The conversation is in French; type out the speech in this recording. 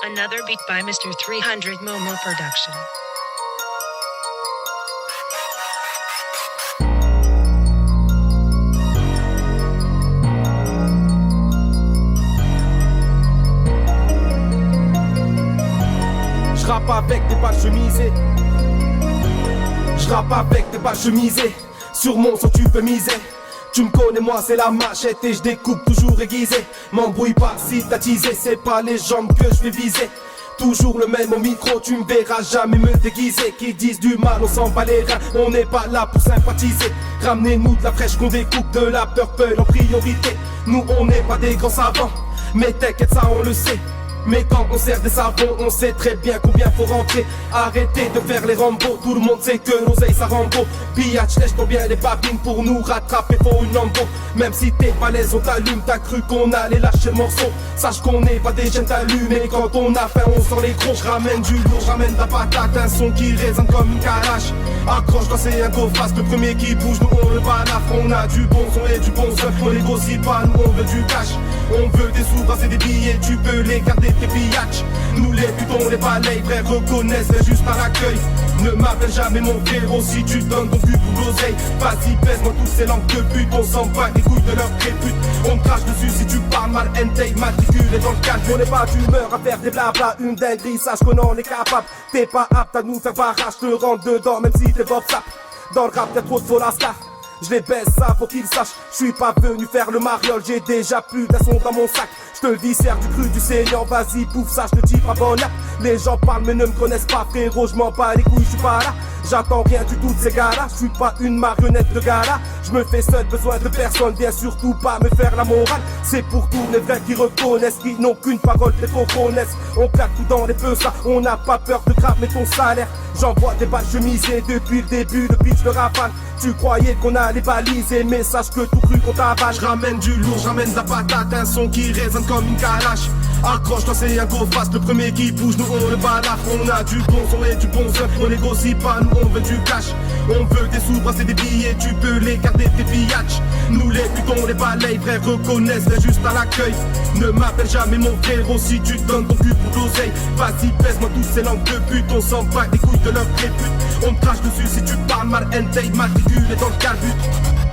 Another beat by Mr. 300 Momo Production. J'rappe avec des balles chemisées. J'rappe avec des balles chemisées. Sur mon sang tu peux miser. Tu me connais, moi c'est la machette et je découpe toujours aiguisé. M'embrouille pas si t'as teasé, c'est pas les jambes que je vais viser. Toujours le même au micro, tu me verras jamais me déguiser. Qui disent du mal, on s'en bat les reins, on n'est pas là pour sympathiser. Ramenez-nous de la fraîche qu'on découpe, de la purple en priorité. Nous on n'est pas des grands savants, mais t'inquiète ça on le sait. Mais quand on sert des savons, on sait très bien combien faut rentrer. Arrêtez de faire les Rambo, tout le monde sait que l'oseille ça rend beau. Pillage, lèche-toi bien les babines pour nous rattraper, faut une lambeau. Même si t'es balèze, on t'allume, t'as cru qu'on allait lâcher le morceau. Sache qu'on n'est pas des jeunes allumés, quand on a faim on sort les gros. J'ramène du lourd, j'ramène de la patate, un son qui résonne comme une calache. Accroche quand c'est un go fast, le premier qui bouge, nous on le balafre. On a du bon son et du bon son, on les grossit pas, nous on veut du cash. On veut des sous, c'est des billets, tu peux les garder tes pillages. Nous les butons, les balayes, frères reconnaissent, mais juste à l'accueil. Ne m'appelle jamais mon frérot si tu donnes ton cul pour l'oseille. Vas-y baisse-moi tous ces langues de pute, on s'en bat les couilles de leur crépute. On crache dessus si tu parles mal, NT, matriculé dans le calme. On n'est pas d'humeur à faire des blabla, une dinguerie, sache qu'on en est capable. T'es pas apte à nous faire barrage, te rentre dedans même si t'es bob sap. Dans le rap y'a trop de faux lascar. Je les baisse ça pour qu'ils sachent. Je suis pas venu faire le mariole, j'ai déjà plus d'un son dans mon sac. Je te le dis, serre du cru du Seigneur, vas-y pouf ça, je te dis pas bon là. Les gens parlent mais ne me connaissent pas frérot, je m'en bats les couilles, je suis pas là. J'attends rien du tout de ces gars-là, je suis pas une marionnette de gars-là. Je me fais seul, besoin de personne, viens surtout pas me faire la morale. C'est pour tous les vrais qui reconnaissent, qui n'ont qu'une parole, les faux connaissent. On claque tout dans les feux, ça, on n'a pas peur de cramer ton salaire. J'envoie des balles chemisées depuis le début, le pitch de rafale. Tu croyais qu'on allait baliser, mais sache que tout cru qu'on t'avale. J'ramène du lourd, j'ramène de la patate, un son qui résonne comme une calache. Accroche-toi, c'est un go fast, le premier qui bouge, nous on le balafre. On a du bon son et du bon son, on négocie pas, nous on veut du cash. On veut des sous, c'est des billets, tu peux les garder tes pillages. Nous les butons, les balayes, frères reconnaissent, mais juste à l'accueil. Ne m'appelle jamais mon frérot si tu donnes ton cul pour l'oseille. Vas-y baisse-moi tous ces langues de pute, on s'en bat les couilles de leur crépute. On te crache dessus si tu parles mal, NT, matricule et dans le calbut.